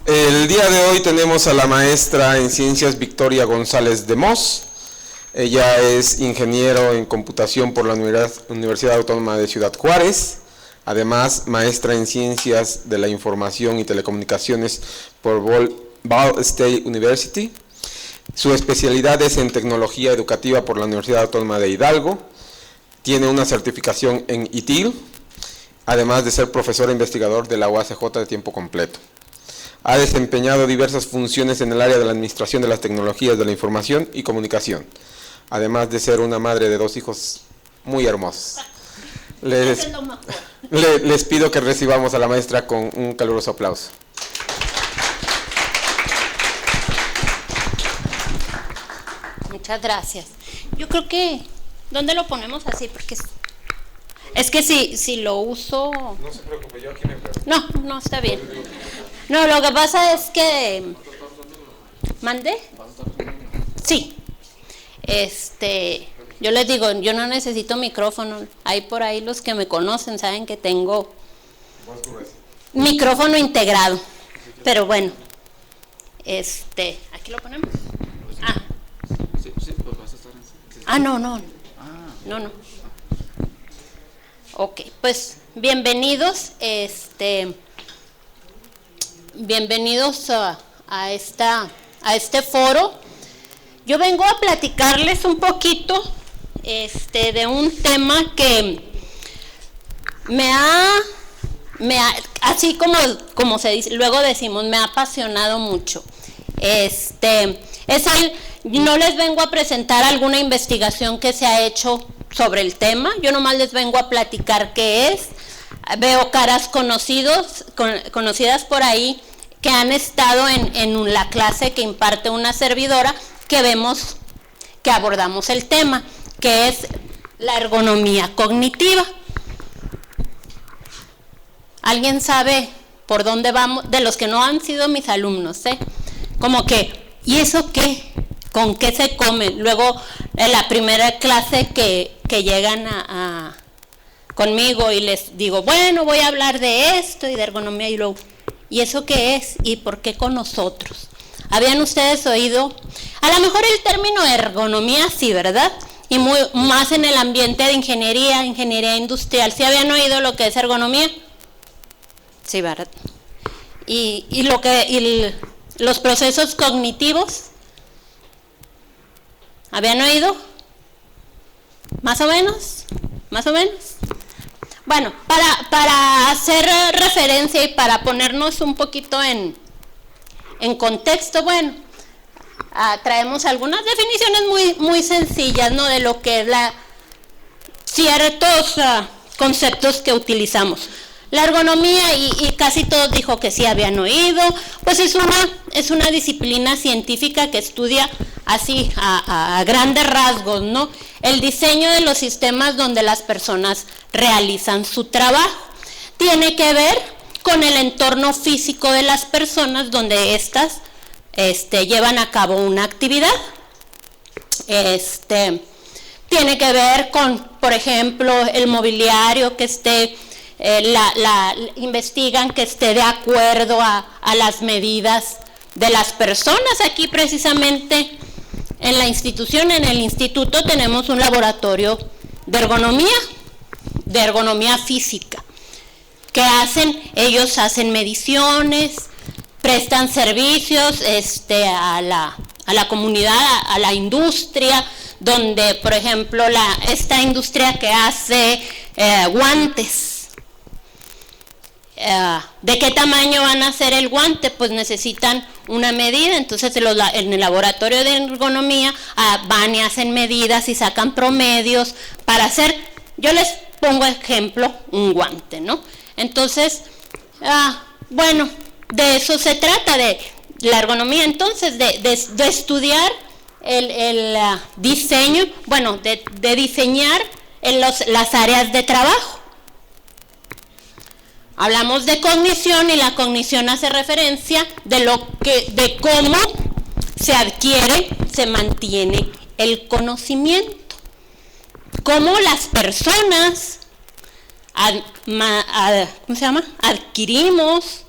El día de hoy tenemos a la maestra en Ciencias Victoria González de Mos. Ella es ingeniero en computación por la Universidad Autónoma de Ciudad Juárez. Además, maestra en Ciencias de la Información y Telecomunicaciones por Ball State University. Su especialidad es en Tecnología Educativa por la Universidad Autónoma de Hidalgo. Tiene una certificación en ITIL, además de ser profesor e investigador de la UACJ de tiempo completo. Ha desempeñado diversas funciones en el área de la administración de las tecnologías de la información y comunicación, además de ser una madre de 2 hijos muy hermosos. Les pido que recibamos a la maestra con un caluroso aplauso. Muchas gracias. Yo creo que, ¿dónde lo ponemos así? Porque es que si lo uso... No se preocupe, yo aquí me encargo. No, está bien. No, lo que pasa es que... ¿Mandé? Sí. Yo les digo, yo no necesito micrófono. Hay por ahí los que me conocen, saben que tengo micrófono integrado. Pero bueno, aquí lo ponemos. No. Ok, pues bienvenidos, bienvenidos a este foro. Yo vengo a platicarles un poquito de un tema que me ha así como se dice, luego decimos, me ha apasionado mucho. No les vengo a presentar alguna investigación que se ha hecho sobre el tema, yo nomás les vengo a platicar qué es. Veo caras conocidas por ahí que han estado en la clase que imparte una servidora, que vemos que abordamos el tema, que es la ergonomía cognitiva. ¿Alguien sabe por dónde vamos? De los que no han sido mis alumnos, como que, ¿y eso qué? ¿Con qué se come? Luego, en la primera clase que llegan conmigo y les digo, bueno, voy a hablar de esto y de ergonomía, y luego, ¿y eso qué es? ¿Y por qué con nosotros? ¿Habían ustedes oído? A lo mejor el término ergonomía sí, ¿verdad? Y más en el ambiente de ingeniería industrial. ¿Sí habían oído lo que es ergonomía? Sí, ¿verdad? Y los procesos cognitivos, ¿habían oído? ¿Más o menos? Bueno, para hacer referencia y para ponernos un poquito en contexto, bueno, traemos algunas definiciones muy sencillas, ¿no? De lo que es ciertos conceptos que utilizamos. La ergonomía, y casi todos dijo que sí habían oído, pues es una disciplina científica que estudia así a grandes rasgos, ¿no? El diseño de los sistemas donde las personas realizan su trabajo. Tiene que ver con el entorno físico de las personas donde éstas llevan a cabo una actividad. Tiene que ver con, por ejemplo, el mobiliario que investigan que esté de acuerdo a las medidas de las personas. Aquí precisamente en la institución, en el instituto, tenemos un laboratorio de ergonomía física. ¿Qué hacen? Ellos hacen mediciones, prestan servicios a la comunidad, a la industria, donde, por ejemplo, esta industria que hace guantes. ¿De qué tamaño van a hacer el guante? Pues necesitan una medida, entonces en el laboratorio de ergonomía van y hacen medidas y sacan promedios para hacer, yo les pongo ejemplo, un guante, ¿no? Entonces, bueno, de eso se trata, de la ergonomía, entonces, de estudiar el diseño, bueno, de diseñar las áreas de trabajo. Hablamos de cognición, y la cognición hace referencia de cómo se adquiere, se mantiene el conocimiento. Cómo las personas adquirimos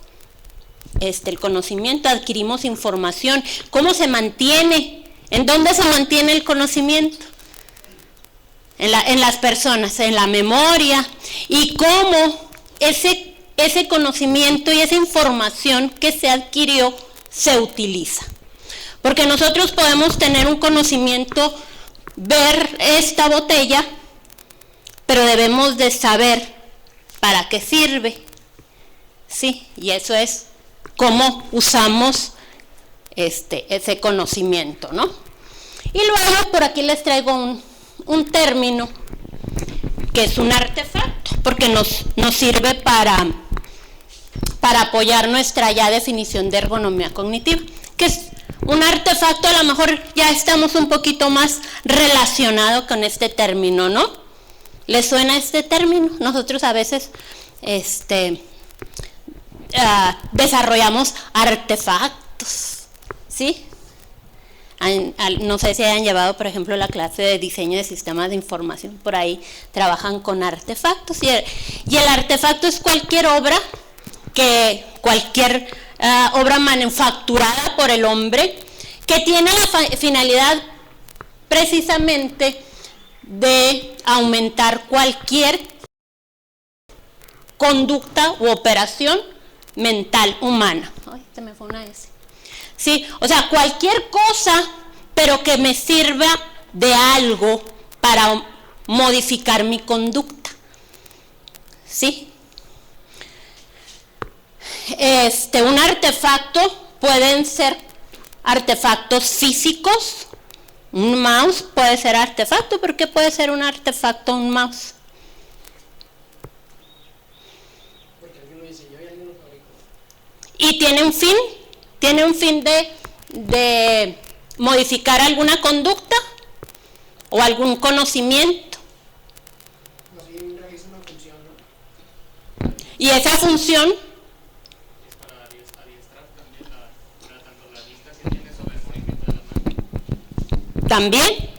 el conocimiento, adquirimos información. ¿Cómo se mantiene? ¿En dónde se mantiene el conocimiento? En las personas, en la memoria. Y cómo ese conocimiento y esa información que se adquirió se utiliza. Porque nosotros podemos tener un conocimiento, ver esta botella, pero debemos de saber para qué sirve. Sí, y eso es cómo usamos ese conocimiento, ¿no? Y luego por aquí les traigo un término que es un artefacto, porque nos sirve para apoyar nuestra ya definición de ergonomía cognitiva, que es un artefacto. A lo mejor ya estamos un poquito más relacionados con este término, ¿no? ¿Les suena este término? Nosotros a veces desarrollamos artefactos, ¿sí? No sé si hayan llevado, por ejemplo, la clase de diseño de sistemas de información. Por ahí trabajan con artefactos. Y el artefacto es cualquier obra, obra manufacturada por el hombre, que tiene la finalidad precisamente de aumentar cualquier conducta u operación mental humana. Ay, se me fue una S. Sí, o sea, cualquier cosa, pero que me sirva de algo para modificar mi conducta. ¿Sí? Un artefacto, pueden ser artefactos físicos. Un mouse puede ser artefacto. ¿Por qué puede ser un artefacto un mouse? Porque alguien lo diseñó y alguien lo fabricó. Y tiene un fin de modificar alguna conducta o algún conocimiento. Más bien realiza una función, ¿no? Y esa función Es para adiestrar también tanto la vista que tiene sobre el movimiento de la mano. también,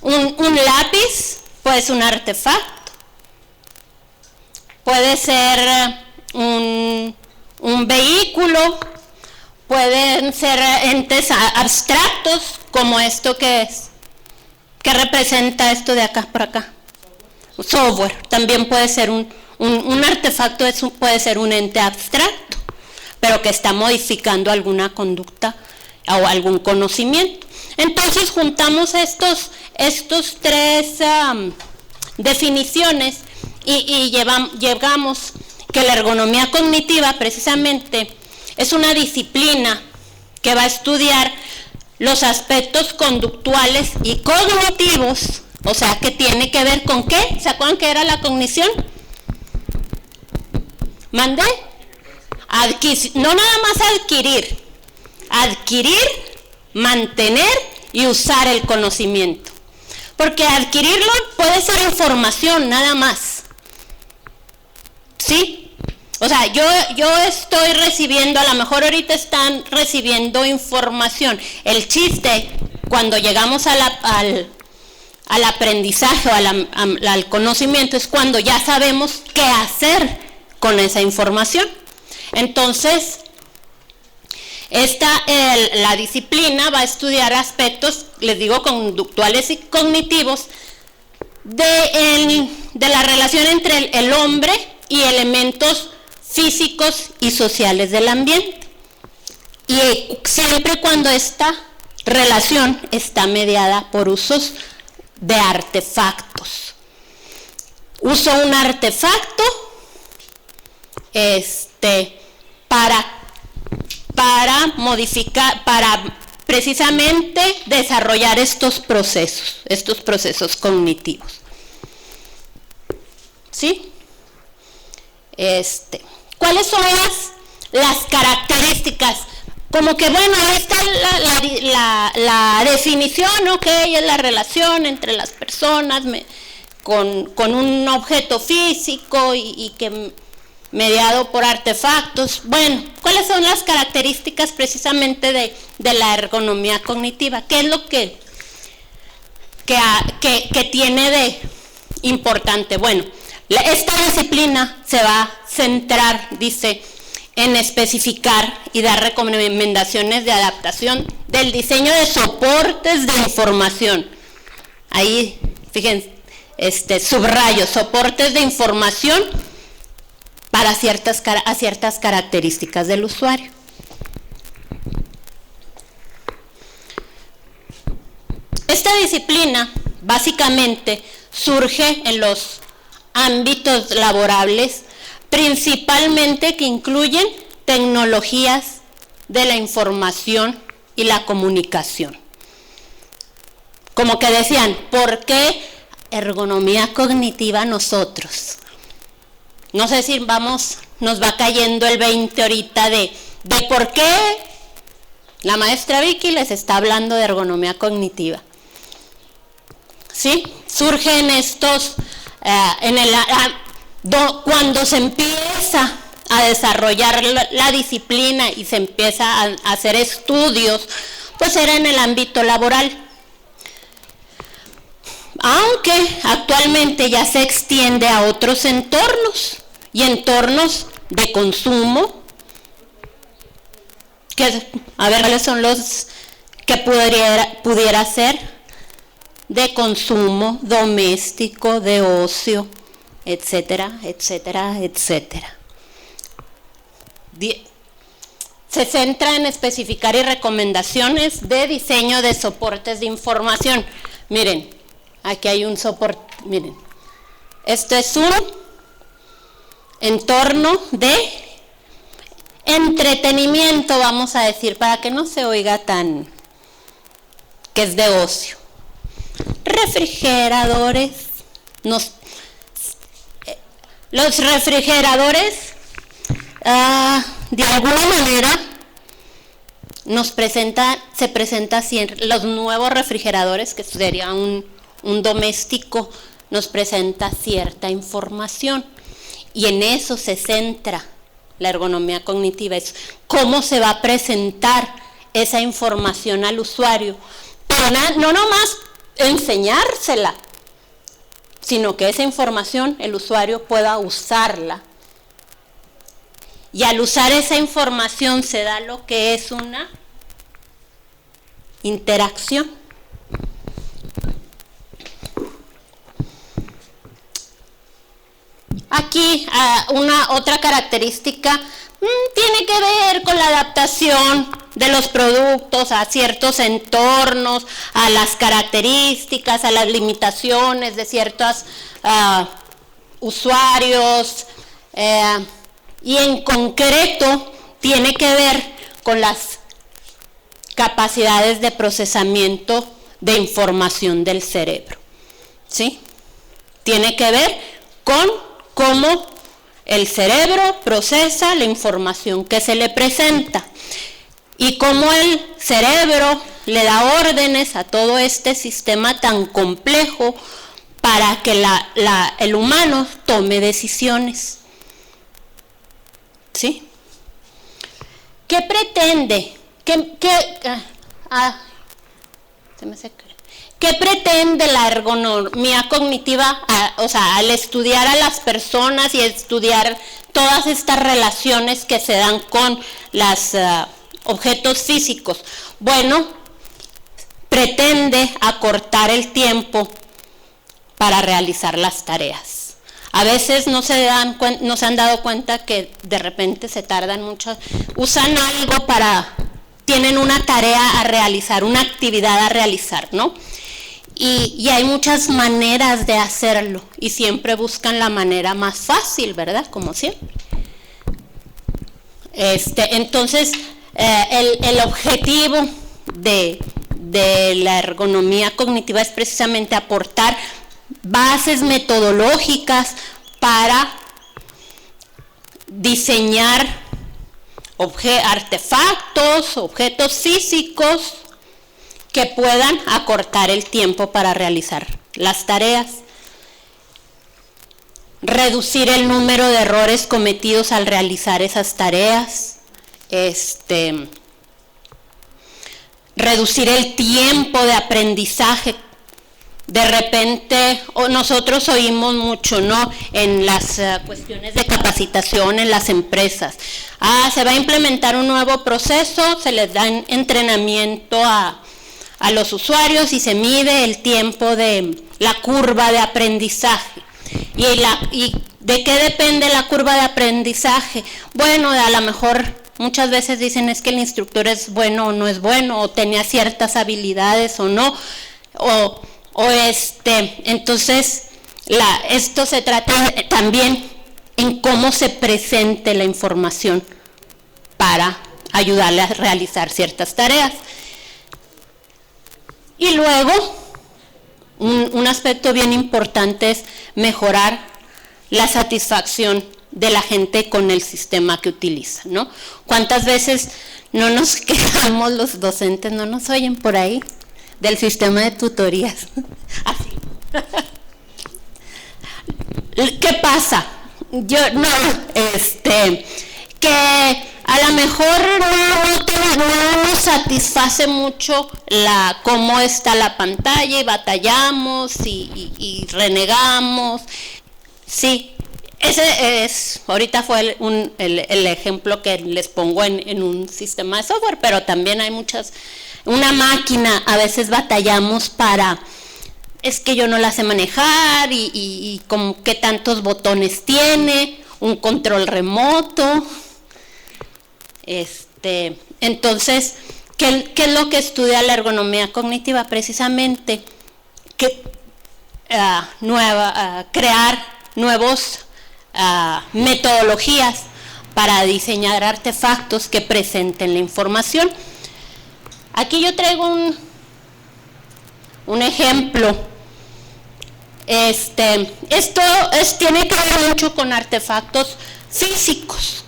un lápiz puede ser un artefacto, puede ser un vehículo, pueden ser entes abstractos como esto que representa esto de acá por acá. Software también puede ser un artefacto, puede ser un ente abstracto, pero que está modificando alguna conducta o algún conocimiento. Entonces juntamos estos tres definiciones y llegamos que la ergonomía cognitiva precisamente es una disciplina que va a estudiar los aspectos conductuales y cognitivos, o sea, que tiene que ver con ¿qué? ¿Se acuerdan qué era la cognición? ¿Mandé? No nada más adquirir, mantener y usar el conocimiento. Porque adquirirlo puede ser información nada más. ¿Sí? O sea, yo estoy recibiendo, a lo mejor ahorita están recibiendo información. El chiste, cuando llegamos al aprendizaje o al conocimiento, es cuando ya sabemos qué hacer con esa información. Entonces, la disciplina va a estudiar aspectos, les digo, conductuales y cognitivos de la relación entre el hombre y elementos físicos y sociales del ambiente. Y siempre cuando esta relación está mediada por usos de artefactos. Uso un artefacto para modificar, para precisamente desarrollar estos procesos cognitivos. ¿Sí? ¿Cuáles son las características? Como que, bueno, ahí está la definición, ¿ok? Es la relación entre las personas con un objeto físico y que mediado por artefactos. Bueno, ¿cuáles son las características precisamente de la ergonomía cognitiva? ¿Qué es lo que tiene de importante? Bueno, esta disciplina se va a centrar, dice, en especificar y dar recomendaciones de adaptación del diseño de soportes de información. Ahí, fíjense, subrayo, soportes de información para ciertas características del usuario. Esta disciplina básicamente surge en los ámbitos laborables, principalmente que incluyen tecnologías de la información y la comunicación. Como que decían, ¿por qué ergonomía cognitiva nosotros? No sé si nos va cayendo el 20 ahorita de por qué la maestra Vicky les está hablando de ergonomía cognitiva. ¿Sí? Surgen estos, cuando se empieza a desarrollar la disciplina y se empieza a hacer estudios, pues era en el ámbito laboral. Aunque actualmente ya se extiende a otros entornos y entornos de consumo, a ver cuáles son los que pudiera ser de consumo doméstico, de ocio, etcétera, etcétera, etcétera. Se centra en especificar y recomendaciones de diseño de soportes de información. Miren, aquí hay un soporte, miren, esto es un entorno de entretenimiento, vamos a decir, para que no se oiga tan que es de ocio. Refrigeradores, los refrigeradores de alguna manera se presenta así, los nuevos refrigeradores, que sería un doméstico, nos presenta cierta información y en eso se centra la ergonomía cognitiva, es cómo se va a presentar esa información al usuario, pero no nomás enseñársela, sino que esa información el usuario pueda usarla. Y al usar esa información se da lo que es una interacción. Aquí una otra característica tiene que ver con la adaptación de los productos a ciertos entornos, a las características, a las limitaciones de ciertos usuarios, y en concreto tiene que ver con las capacidades de procesamiento de información del cerebro, ¿sí? Tiene que ver con cómo el cerebro procesa la información que se le presenta y cómo el cerebro le da órdenes a todo este sistema tan complejo para que el humano tome decisiones. ¿Sí? ¿Qué pretende? ¿Qué pretende la ergonomía cognitiva? Al estudiar a las personas y estudiar todas estas relaciones que se dan con los objetos físicos. Bueno, pretende acortar el tiempo para realizar las tareas. A veces no se han dado cuenta que de repente se tardan mucho, usan algo tienen una tarea a realizar, una actividad a realizar, ¿no? Y hay muchas maneras de hacerlo y siempre buscan la manera más fácil, ¿verdad? Como siempre. Entonces, el objetivo de la ergonomía cognitiva es precisamente aportar bases metodológicas para diseñar artefactos, objetos físicos que puedan acortar el tiempo para realizar las tareas, reducir el número de errores cometidos al realizar esas tareas, reducir el tiempo de aprendizaje. de repente nosotros oímos mucho, ¿no? En las cuestiones de capacitación en las empresas. Se va a implementar un nuevo proceso, se les da entrenamiento a los usuarios y se mide el tiempo de la curva de aprendizaje. ¿Y de qué depende la curva de aprendizaje? Bueno, a lo mejor muchas veces dicen es que el instructor es bueno o no es bueno, o tenía ciertas habilidades o no, entonces esto se trata también en cómo se presente la información para ayudarle a realizar ciertas tareas. Y luego, un aspecto bien importante es mejorar la satisfacción de la gente con el sistema que utiliza, ¿no? ¿Cuántas veces no nos quejamos los docentes, no nos oyen por ahí, del sistema de tutorías? Así. ¿Qué pasa? Que a lo mejor no nos satisface mucho cómo está la pantalla y batallamos y renegamos. Sí, ahorita fue el ejemplo que les pongo en un sistema de software, pero también hay una máquina, a veces batallamos es que yo no la sé manejar y como qué tantos botones tiene, un control remoto. Entonces, ¿qué es lo que estudia la ergonomía cognitiva? Precisamente crear nuevos metodologías para diseñar artefactos que presenten la información. Aquí yo traigo un ejemplo. Esto tiene que ver mucho con artefactos físicos,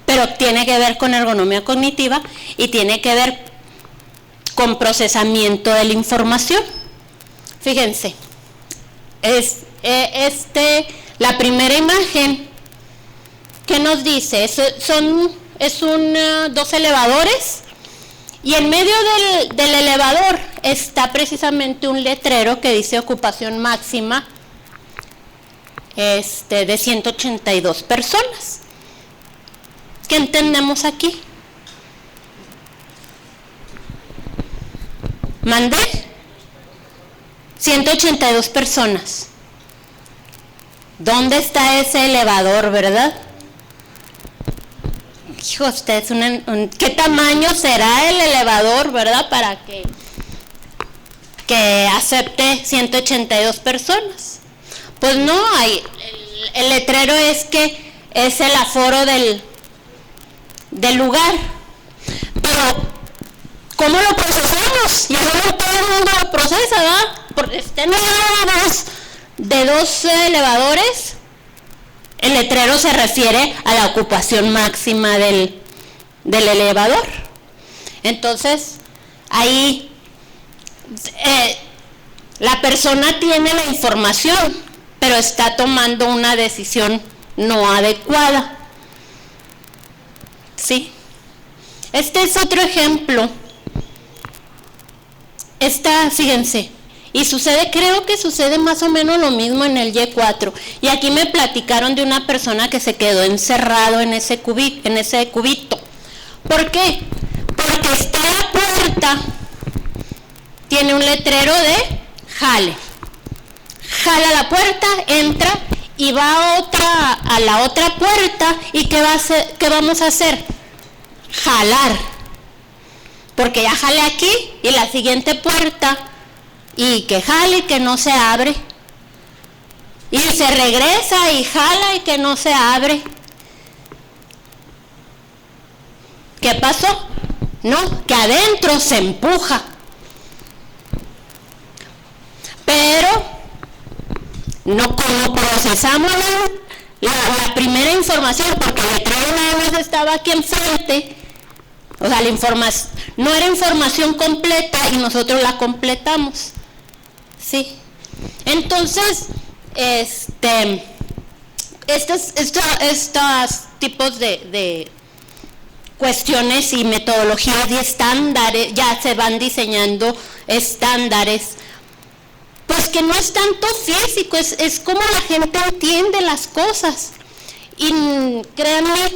pero tiene que ver con ergonomía cognitiva y tiene que ver con procesamiento de la información. Fíjense, la primera imagen, ¿qué nos dice? Son dos elevadores y en medio del elevador está precisamente un letrero que dice ocupación máxima de 182 personas. ¿Qué entendemos aquí? ¿Mandé? 182 personas. ¿Dónde está ese elevador, verdad? Hijo, ustedes, ¿qué tamaño será el elevador, verdad? Para que acepte 182 personas. Pues no, el letrero es que es el aforo del lugar. Pero, ¿cómo lo procesamos? Ya no todo el mundo lo procesa, ¿verdad? Porque de dos elevadores, el letrero se refiere a la ocupación máxima del elevador. Entonces, ahí la persona tiene la información, pero está tomando una decisión no adecuada. ¿Sí? Este es otro ejemplo. Fíjense, y creo que sucede más o menos lo mismo en el Y4. Y aquí me platicaron de una persona que se quedó encerrado en ese cubito. ¿Por qué? Porque está la puerta, tiene un letrero de jale. Jala la puerta, entra y va a la otra puerta. ¿Y qué vamos a hacer? Jalar. Porque ya jale aquí y la siguiente puerta, y que jale y que no se abre. Y se regresa y jala y que no se abre. ¿Qué pasó? No, que adentro se empuja. Pero no, como procesamos la primera información, porque el letrero nada más estaba aquí enfrente, o sea, no era información completa y nosotros la completamos. ¿Sí? Entonces, estos tipos de cuestiones y metodologías y estándares, ya se van diseñando estándares pues que no es tanto físico, es como la gente entiende las cosas. Y créanme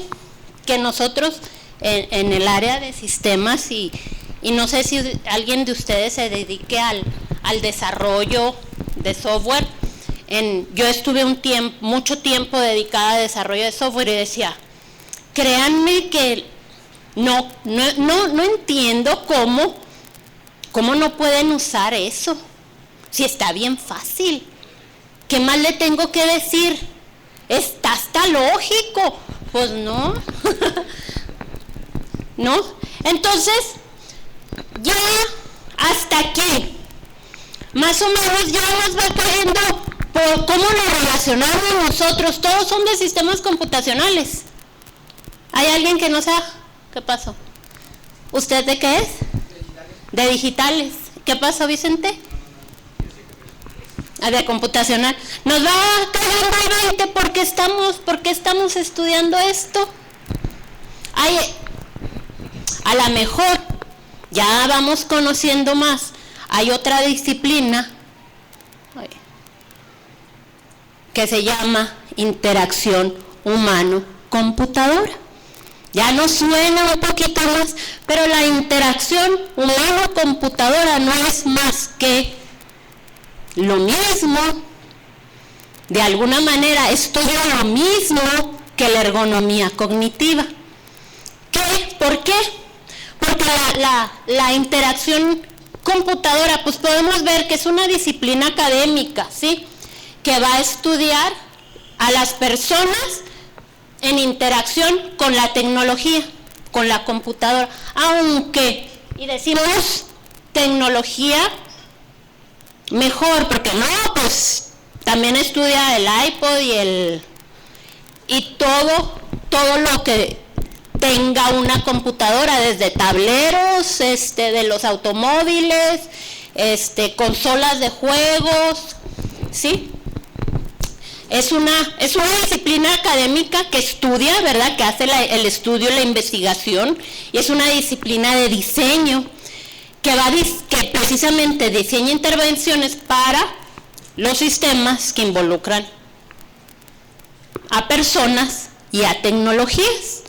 que nosotros en el área de sistemas, y no sé si alguien de ustedes se dedique al desarrollo de software, yo estuve mucho tiempo dedicada a desarrollo de software y decía, créanme que no entiendo cómo no pueden usar eso, si está bien fácil. ¿Qué más le tengo que decir? Está hasta lógico. Pues no. ¿No? Entonces, ya hasta aquí, más o menos ya nos va cayendo por cómo nos relacionamos nosotros. Todos son de sistemas computacionales. ¿Hay alguien que no sabe qué pasó? ¿Usted de qué es? De digitales. ¿Qué pasó, Vicente? De computacional. Nos va cayendo el 20 porque estamos estudiando esto. A lo mejor ya vamos conociendo más. Hay otra disciplina que se llama interacción humano-computadora. Ya nos suena un poquito más, pero la interacción humano-computadora no es más que lo mismo. De alguna manera estudia lo mismo que la ergonomía cognitiva. ¿Por qué? Porque la interacción computadora, pues podemos ver que es una disciplina académica, ¿sí? Que va a estudiar a las personas en interacción con la tecnología, con la computadora. Aunque, y decimos tecnología mejor, porque no, pues también estudia el iPod y todo lo que tenga una computadora, desde tableros, de los automóviles, consolas de juegos, ¿sí? Es una disciplina académica que estudia, ¿verdad? Que hace el estudio, la investigación, y es una disciplina de diseño que precisamente diseña intervenciones para los sistemas que involucran a personas y a tecnologías.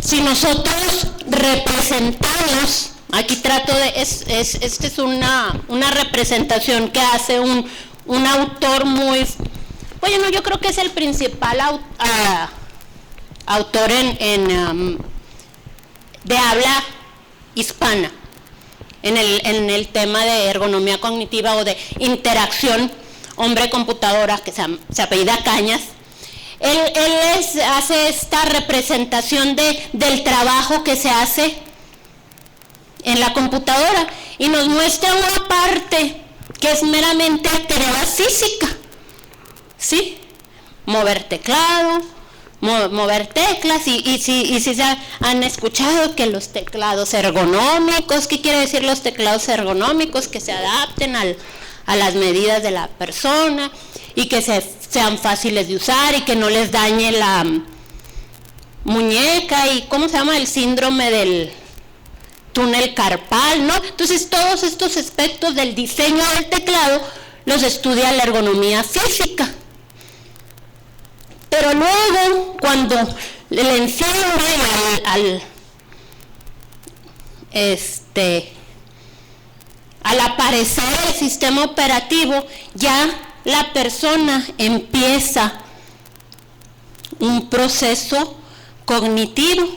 Si nosotros representamos, aquí trato de, esta es una representación que hace un autor muy, bueno, yo creo que es el principal autor de habla hispana en el tema de ergonomía cognitiva o de interacción hombre-computadora, que se apellida Cañas. Él hace esta representación del trabajo que se hace en la computadora y nos muestra una parte que es meramente actividad física, ¿sí? Mover teclado, mover teclas, y si se han escuchado que los teclados ergonómicos, ¿qué quiere decir los teclados ergonómicos? Que se adapten a las medidas de la persona y que sean fáciles de usar y que no les dañe la muñeca, y ¿cómo se llama? El síndrome del túnel carpal, ¿no? Entonces todos estos aspectos del diseño del teclado los estudia la ergonomía física. Pero luego, cuando le enseñan al aparecer el sistema operativo, ya la persona empieza un proceso cognitivo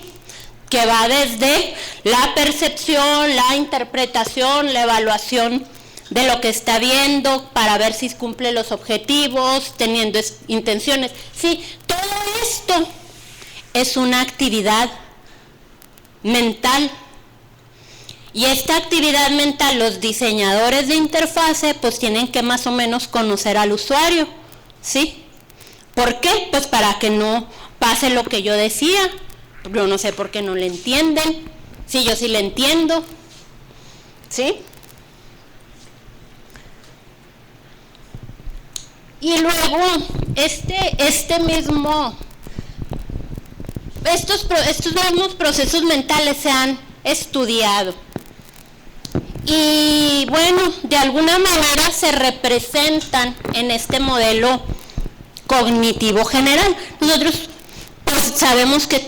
que va desde la percepción, la interpretación, la evaluación de lo que está viendo para ver si cumple los objetivos, teniendo intenciones. Sí, todo esto es una actividad mental. Y esta actividad mental, los diseñadores de interfase, pues tienen que más o menos conocer al usuario, ¿sí? ¿Por qué? Pues para que no pase lo que yo decía. Yo no sé por qué no le entienden, sí, yo sí le entiendo, ¿sí? Y luego, estos mismos procesos mentales se han estudiado Y bueno, de alguna manera se representan en este modelo cognitivo general. Nosotros pues sabemos que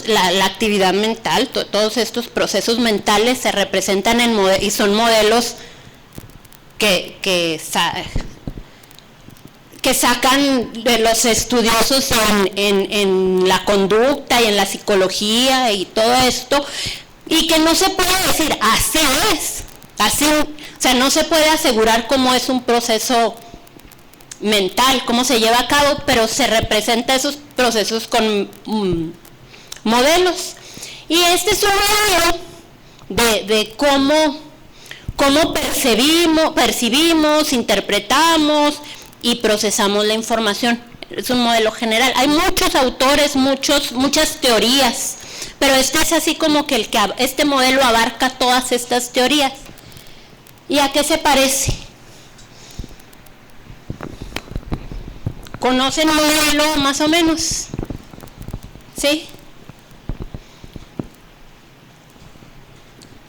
la actividad mental, todos estos procesos mentales se representan y son modelos que sacan de los estudiosos en la conducta y en la psicología y todo esto, y que no se puede decir así es, así, o sea, no se puede asegurar cómo es un proceso mental, cómo se lleva a cabo, pero se representa esos procesos con modelos. Y este es un modelo de cómo percibimos, interpretamos y procesamos la información. Es un modelo general. Hay muchos autores, muchas teorías, pero este es así como que este modelo abarca todas estas teorías. ¿Y a qué se parece? ¿Conocen un modelo más o menos? ¿Sí?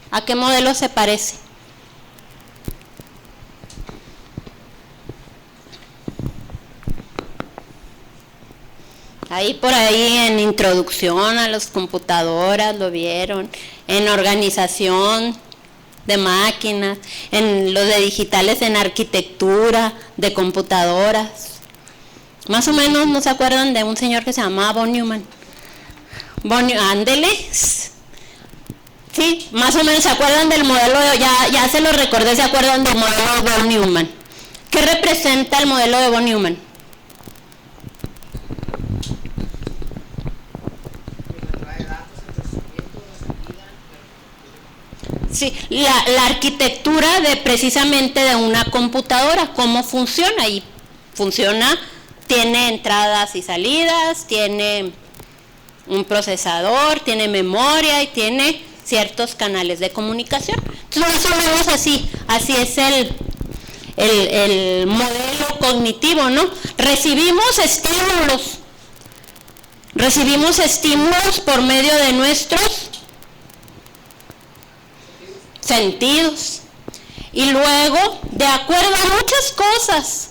¿A qué modelo se parece? Ahí por ahí en introducción a las computadoras lo vieron, en organización de máquinas, en los de digitales en arquitectura de computadoras. Más o menos, ¿no se acuerdan de un señor que se llamaba von Neumann? Ándele. Sí, más o menos se acuerdan del modelo, ya se lo recordé, se acuerdan del modelo de von Neumann. ¿Qué representa el modelo de von Neumann? Sí, la arquitectura precisamente de una computadora, cómo funciona, y funciona, tiene entradas y salidas, tiene un procesador, tiene memoria y tiene ciertos canales de comunicación. Entonces más o menos así es el modelo cognitivo, ¿no? Recibimos estímulos por medio de nuestros sentidos, y luego, de acuerdo a muchas cosas,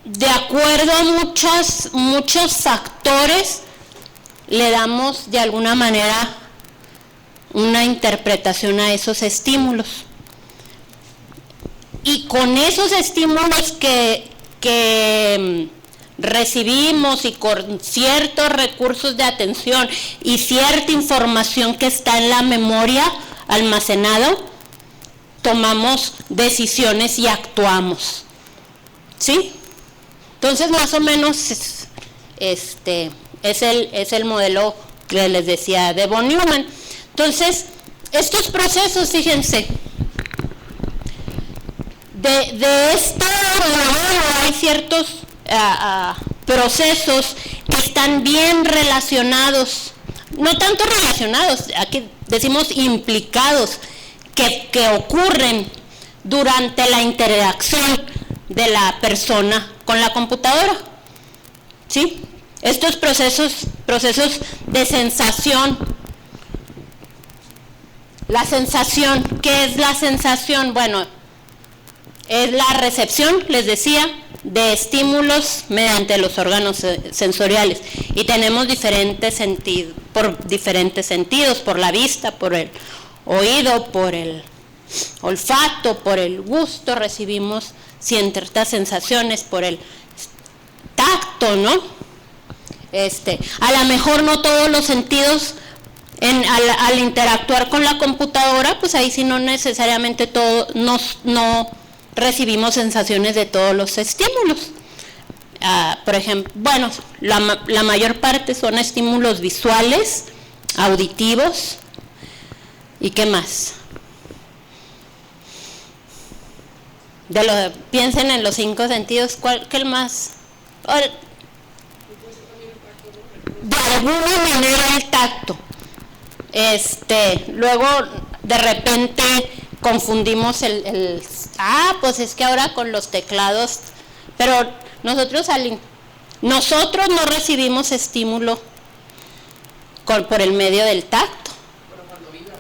de acuerdo a muchos factores, le damos de alguna manera una interpretación a esos estímulos. Y con esos estímulos que recibimos, y con ciertos recursos de atención y cierta información que está en la memoria almacenado, tomamos decisiones y actuamos. ¿Sí? Entonces más o menos es el modelo que les decía de von Neumann. Entonces, estos procesos, fíjense, de este modelo hay ciertos procesos que están bien relacionados, no tanto relacionados, aquí decimos implicados, que ocurren durante la interacción de la persona con la computadora. ¿Sí? Estos procesos de sensación. La sensación, ¿qué es la sensación? Bueno, es la recepción, les decía, de estímulos mediante los órganos sensoriales, y tenemos diferentes sentidos, por la vista, por el oído, por el olfato, por el gusto, recibimos ciertas sensaciones, por el tacto, ¿no? A lo mejor no todos los sentidos al interactuar con la computadora, pues ahí sí no necesariamente no recibimos sensaciones de todos los estímulos. Por ejemplo, bueno, la mayor parte son estímulos visuales, auditivos, ¿y qué más? Piensen en los 5 sentidos, ¿qué más? De alguna manera el tacto. Luego de repente confundimos pues es que ahora con los teclados, pero nosotros no recibimos estímulo por el medio del tacto. Pero cuando vibra,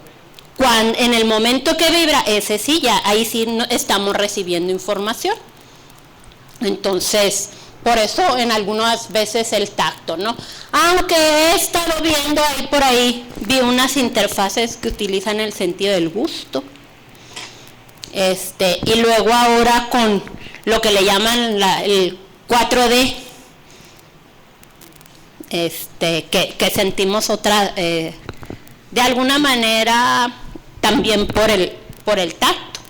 por ejemplo. En el momento que vibra, ese sí, ya ahí sí estamos recibiendo información. Entonces, por eso en algunas veces el tacto, ¿no? Aunque he estado viendo ahí por ahí, vi unas interfaces que utilizan el sentido del gusto. Y luego ahora con lo que le llaman el 4D, que sentimos otra, de alguna manera también por el tacto.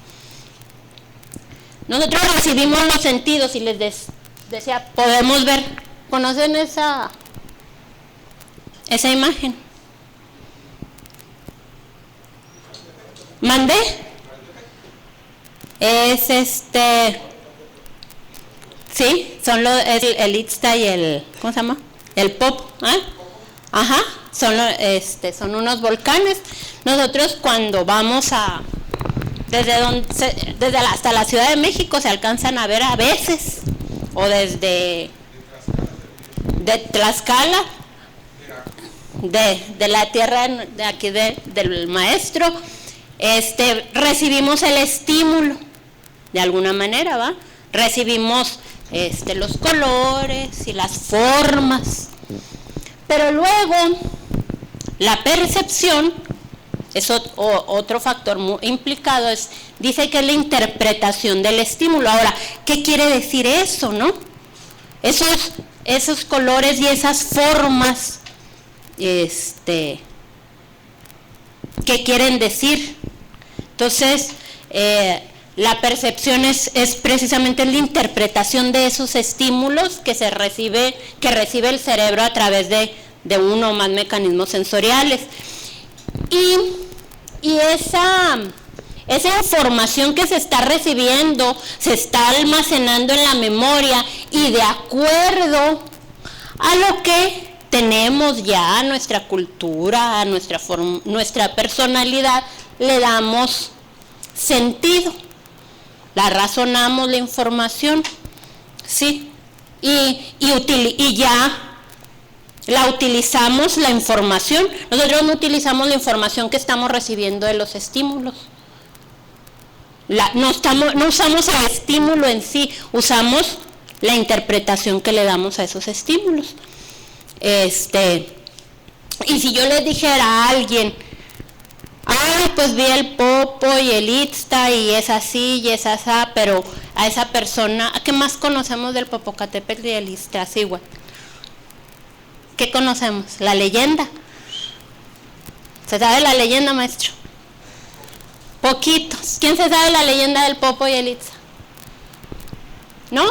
Nosotros recibimos los sentidos y les decía, podemos ver, ¿conocen esa imagen? ¿Mandé? Es sí, son el ITSTA y el, ¿cómo se llama? El POP, ¿eh? Ajá, son unos volcanes. Nosotros cuando vamos hasta la Ciudad de México se alcanzan a ver a veces, o desde de Tlaxcala, de la tierra de aquí del maestro, recibimos el estímulo, de alguna manera, ¿va? Recibimos los colores y las formas, pero luego la percepción es otro factor muy implicado, dice que es la interpretación del estímulo. Ahora, ¿qué quiere decir eso, no? Esos colores y esas formas, ¿qué quieren decir? Entonces, la percepción es precisamente la interpretación de esos estímulos que recibe el cerebro a través de uno o más mecanismos sensoriales. Y esa información que se está recibiendo, se está almacenando en la memoria, y de acuerdo a lo que tenemos ya, a nuestra cultura, a nuestra personalidad, le damos sentido, la razonamos la información, ¿sí? Y ya la utilizamos la información. Nosotros no utilizamos la información que estamos recibiendo de los estímulos. No usamos el estímulo en sí, usamos la interpretación que le damos a esos estímulos. Y si yo les dijera a alguien, pues vi el Popo y el ITSTA y es así y es así, pero a esa persona, ¿qué más conocemos del Popocatépetl y el Iztaccíhuatl? ¿Qué conocemos? La leyenda. ¿Se sabe la leyenda, maestro? Poquitos. ¿Quién se sabe la leyenda del Popo y el ITSTA? ¿No?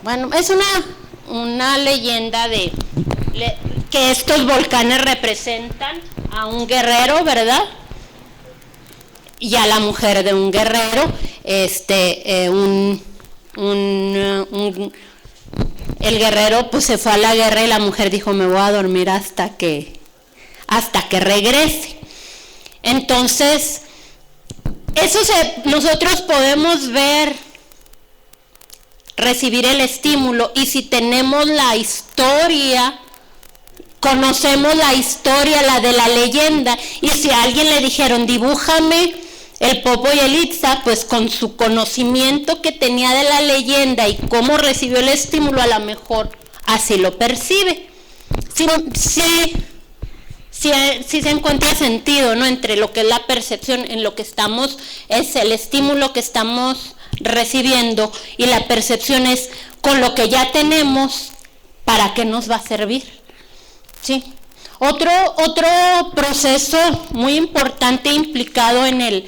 Bueno, es una leyenda que estos volcanes representan a un guerrero, ¿verdad? Y a la mujer de un guerrero, el guerrero pues se fue a la guerra y la mujer dijo, me voy a dormir hasta que regrese. Entonces, nosotros podemos recibir el estímulo, y si tenemos la historia, conocemos la historia, la de la leyenda, y si a alguien le dijeron, dibújame el Popo y el ITSTA, pues con su conocimiento que tenía de la leyenda y cómo recibió el estímulo, a lo mejor así lo percibe. Sí se encuentra sentido, ¿no?, entre lo que es la percepción, en lo que estamos, es el estímulo que estamos recibiendo, y la percepción es con lo que ya tenemos, ¿para qué nos va a servir? ¿Sí? Otro proceso muy importante implicado en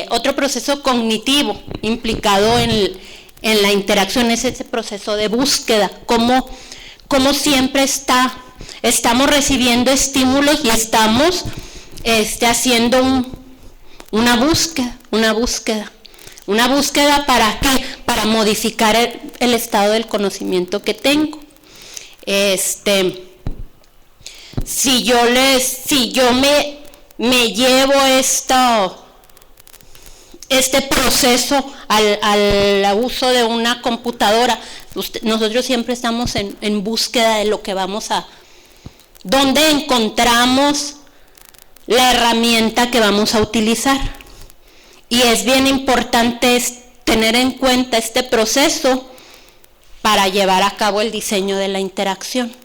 otro proceso cognitivo implicado en la interacción es ese proceso de búsqueda, como siempre estamos recibiendo estímulos y estamos haciendo una búsqueda. ¿Para qué? Para modificar el estado del conocimiento que tengo. Si yo me llevo este proceso al uso de una computadora, nosotros siempre estamos en búsqueda de lo que vamos a ¿dónde encontramos la herramienta que vamos a utilizar? Y es bien importante tener en cuenta este proceso para llevar a cabo el diseño de la interacción.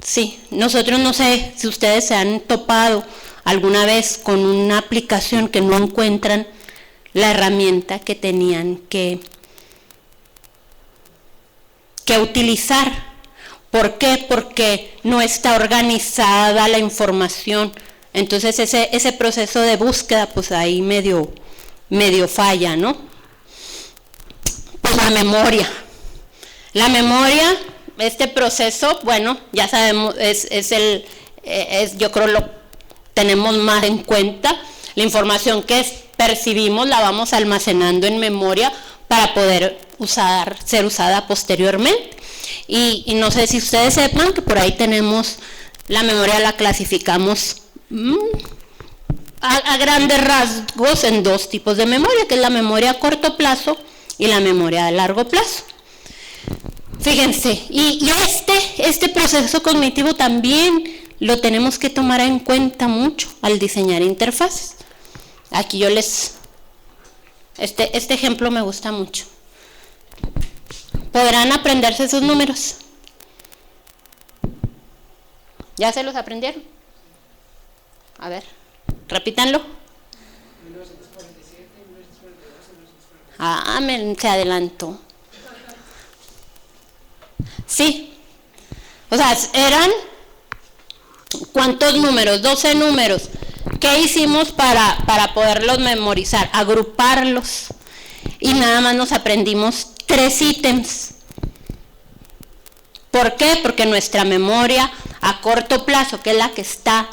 Sí, nosotros no sé si ustedes se han topado alguna vez con una aplicación que no encuentran la herramienta que tenían que utilizar. ¿Por qué? Porque no está organizada la información. Entonces ese proceso de búsqueda, pues ahí medio falla, ¿no? Pues la memoria. La memoria, este proceso, bueno, ya sabemos, yo creo lo tenemos más en cuenta. La información que percibimos la vamos almacenando en memoria para poder ser usada posteriormente. Y no sé si ustedes sepan que por ahí tenemos la memoria, la clasificamos a grandes rasgos en dos tipos de memoria, que es la memoria a corto plazo y la memoria a largo plazo. Fíjense, y este proceso cognitivo también lo tenemos que tomar en cuenta mucho al diseñar interfaces. Aquí yo este ejemplo me gusta mucho. ¿Podrán aprenderse esos números? ¿Ya se los aprendieron? A ver, repítanlo. 1947, 1942, Se adelantó. Sí. O sea, eran ¿cuántos números? 12 números. ¿Qué hicimos para poderlos memorizar? Agruparlos. Y nada más nos aprendimos 3 ítems. ¿Por qué? Porque nuestra memoria a corto plazo, que es la que está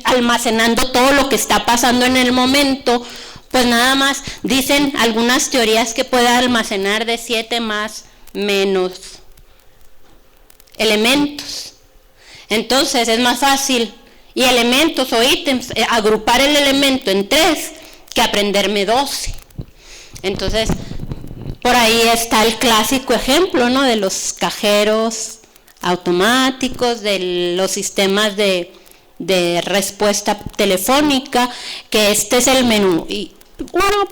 almacenando todo lo que está pasando en el momento, pues nada más dicen algunas teorías que puede almacenar de 7 más menos elementos. Entonces es más fácil, y elementos o ítems, agrupar el elemento en 3 que aprenderme 12. Entonces, por ahí está el clásico ejemplo, ¿no? De los cajeros automáticos, de los sistemas de respuesta telefónica, que este es el menú. Y uno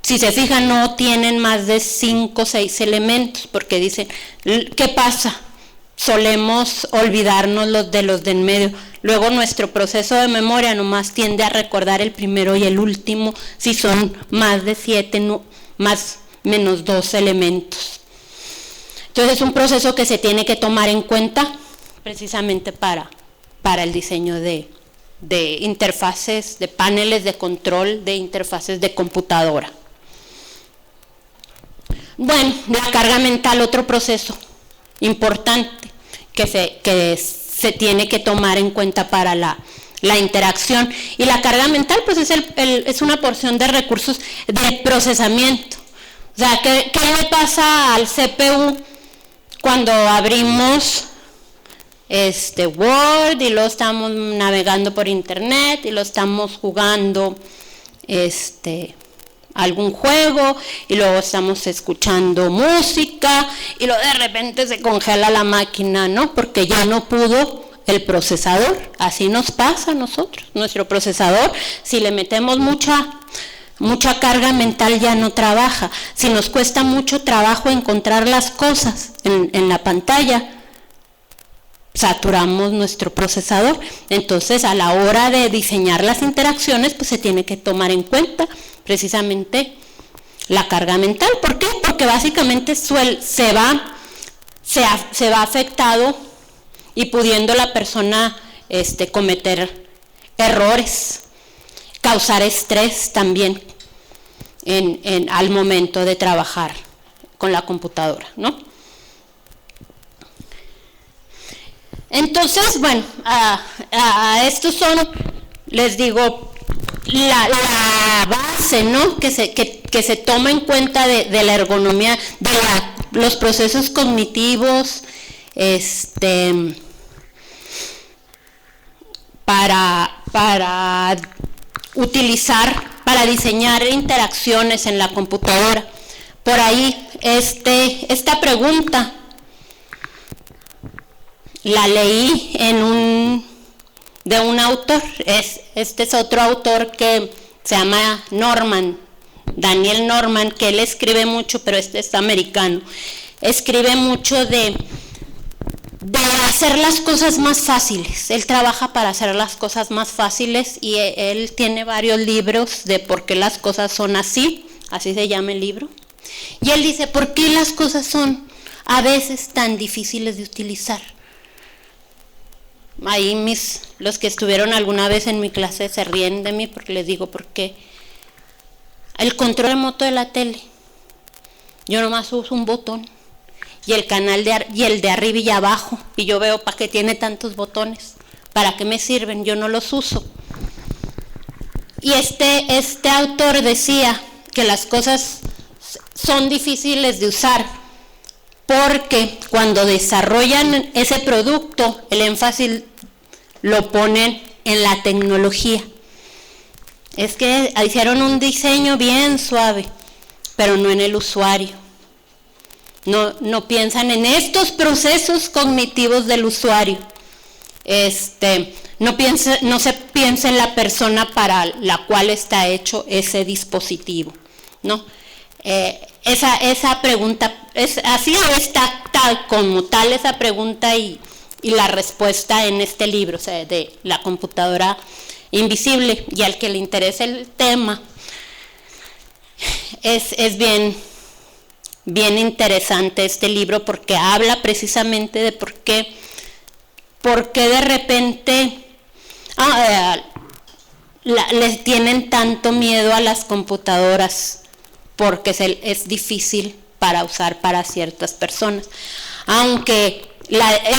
si se fijan, no tienen más de 5 o 6 elementos, porque dicen, ¿qué pasa? Solemos olvidarnos los de en medio. Luego nuestro proceso de memoria nomás tiende a recordar el primero y el último, si son más de 7, más menos 2 elementos. Entonces es un proceso que se tiene que tomar en cuenta precisamente para el diseño de interfaces, de paneles de control, de interfaces de computadora. Bueno, la carga mental, otro proceso importante que se tiene que tomar en cuenta para la interacción. Y la carga mental, pues es una porción de recursos de procesamiento. O sea, ¿qué le pasa al CPU cuando abrimos Word y lo estamos navegando por internet y lo estamos jugando algún juego y luego estamos escuchando música y luego de repente se congela la máquina, ¿no? Porque ya no pudo el procesador. Así nos pasa a nosotros. Nuestro procesador, si le metemos mucha carga mental, ya no trabaja. Si nos cuesta mucho trabajo encontrar las cosas en la pantalla, saturamos nuestro procesador. Entonces, a la hora de diseñar las interacciones, pues se tiene que tomar en cuenta precisamente la carga mental. ¿Por qué? Porque básicamente se va afectado y pudiendo la persona cometer errores, causar estrés también al momento de trabajar con la computadora, ¿no? Entonces, bueno, estos son, les digo, la base, ¿no? Que se toma en cuenta de la ergonomía, de los procesos cognitivos, para utilizar, para diseñar interacciones en la computadora. Por ahí, esta pregunta la leí de un autor, este es otro autor que se llama Norman, Daniel Norman, que él escribe mucho, pero este es americano, escribe mucho de hacer las cosas más fáciles. Él trabaja para hacer las cosas más fáciles y él tiene varios libros de por qué las cosas son así se llama el libro. Y él dice, ¿por qué las cosas son a veces tan difíciles de utilizar? Ahí los que estuvieron alguna vez en mi clase se ríen de mí porque les digo, ¿por qué? El control remoto de la tele, yo nomás uso un botón y el canal y el de arriba y abajo, y yo veo para qué tiene tantos botones, para qué me sirven, yo no los uso. Y este autor decía que las cosas son difíciles de usar porque cuando desarrollan ese producto, el énfasis lo ponen en la tecnología. Es que hicieron un diseño bien suave, pero no en el usuario. No piensan en estos procesos cognitivos del usuario. No se piensa en la persona para la cual está hecho ese dispositivo, ¿no? Esa pregunta, así está tal como tal esa pregunta y la respuesta en este libro, o sea, de la computadora invisible, y al que le interese el tema, es bien interesante este libro porque habla precisamente de por qué de repente les tienen tanto miedo a las computadoras, porque es difícil para usar para ciertas personas. Aunque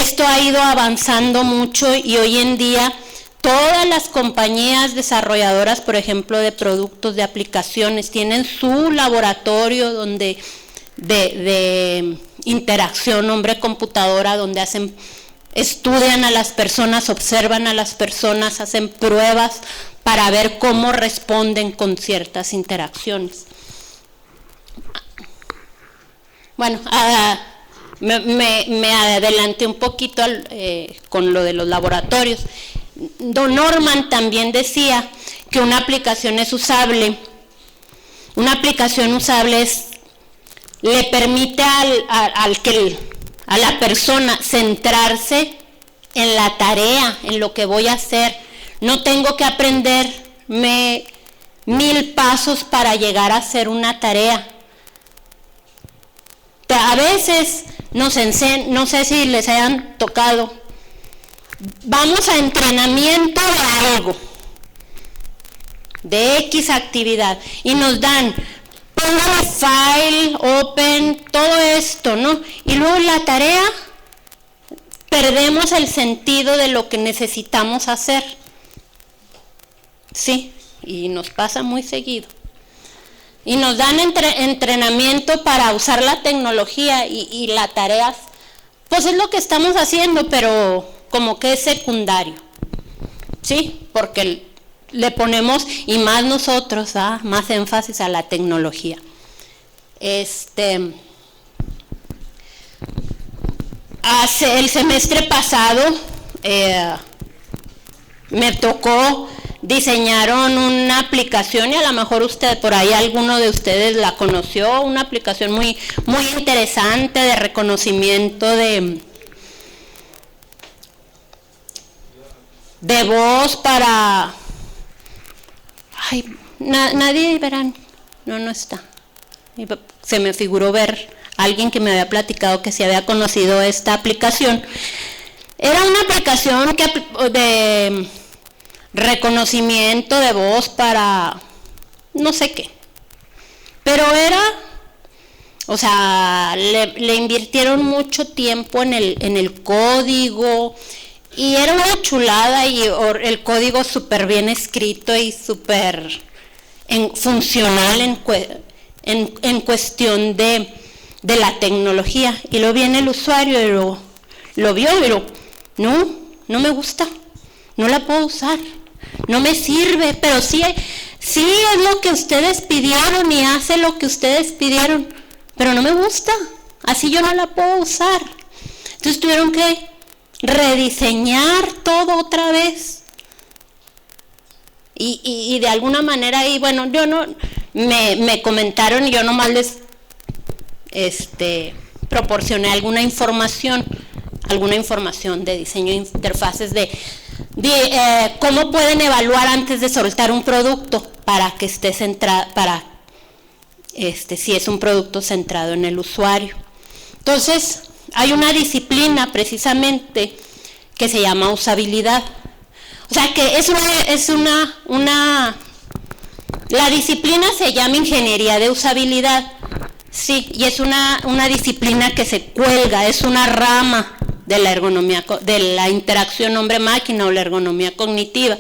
esto ha ido avanzando mucho y hoy en día todas las compañías desarrolladoras, por ejemplo, de productos, de aplicaciones, tienen su laboratorio donde de interacción hombre-computadora, donde estudian a las personas, observan a las personas, hacen pruebas para ver cómo responden con ciertas interacciones. Bueno, me adelanté un poquito con lo de los laboratorios. Don Norman también decía que una aplicación es usable. Una aplicación usable le permite a la persona centrarse en la tarea, en lo que voy a hacer. No tengo que aprenderme 1000 pasos para llegar a hacer una tarea. A veces no sé si les hayan tocado, vamos a entrenamiento de algo, de X actividad, y nos dan póngale file, open, todo esto, ¿no? Y luego la tarea, perdemos el sentido de lo que necesitamos hacer. Sí, y nos pasa muy seguido. Y nos dan entrenamiento para usar la tecnología y las tareas, pues es lo que estamos haciendo, pero como que es secundario, ¿sí? Porque le ponemos, y más nosotros, más énfasis a la tecnología. El semestre pasado me tocó, diseñaron una aplicación, y a lo mejor por ahí alguno de ustedes la conoció, una aplicación muy, muy interesante de reconocimiento de voz para... Ay, nadie, verán, no está. Se me figuró ver a alguien que me había platicado que se había conocido esta aplicación. Era una aplicación de reconocimiento de voz para no sé qué. Pero o sea, le invirtieron mucho tiempo en el código, y era una chulada, y el código súper bien escrito y súper funcional en cuestión de la tecnología. Y lo viene el usuario y lo vio, pero no me gusta, no la puedo usar, no me sirve, pero sí es lo que ustedes pidieron y hace lo que ustedes pidieron, pero no me gusta, así yo no la puedo usar. Entonces tuvieron que rediseñar todo otra vez. Y de alguna manera ahí, bueno, yo no, me comentaron y yo nomás les proporcioné alguna información de diseño de interfaces de cómo pueden evaluar antes de soltar un producto para que esté centrado, si es un producto centrado en el usuario. Entonces, hay una disciplina precisamente que se llama usabilidad. O sea que la disciplina se llama ingeniería de usabilidad, sí, y es una disciplina que se cuelga, es una rama de la ergonomía, de la interacción hombre-máquina o la ergonomía cognitiva.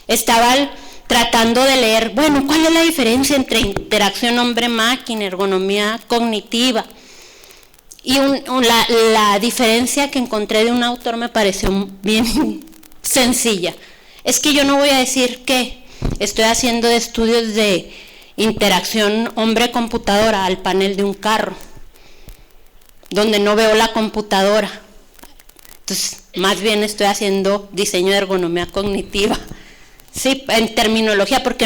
Estaba tratando de leer, bueno, ¿cuál es la diferencia entre interacción hombre-máquina, ergonomía cognitiva? Y la diferencia que encontré de un autor me pareció bien sencilla. Es que yo no voy a decir que estoy haciendo estudios de interacción hombre-computadora al panel de un carro, donde no veo la computadora. Entonces, más bien estoy haciendo diseño de ergonomía cognitiva, sí, en terminología, porque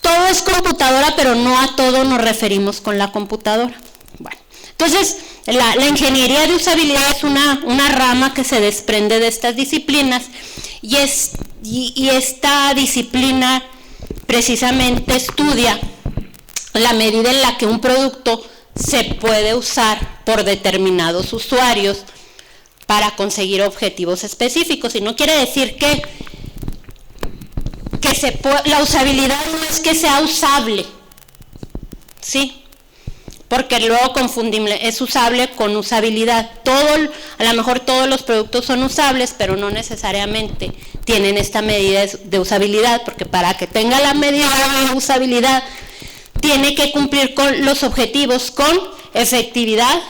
todo es computadora, pero no a todo nos referimos con la computadora. Bueno, entonces, la ingeniería de usabilidad es una rama que se desprende de estas disciplinas, y esta disciplina precisamente estudia la medida en la que un producto se puede usar por determinados usuarios para conseguir objetivos específicos. Y no quiere decir que la usabilidad no es que sea usable, ¿sí? Porque luego confundimos, es usable con usabilidad. A lo mejor todos los productos son usables, pero no necesariamente tienen esta medida de usabilidad, porque para que tenga la medida de usabilidad, tiene que cumplir con los objetivos con efectividad,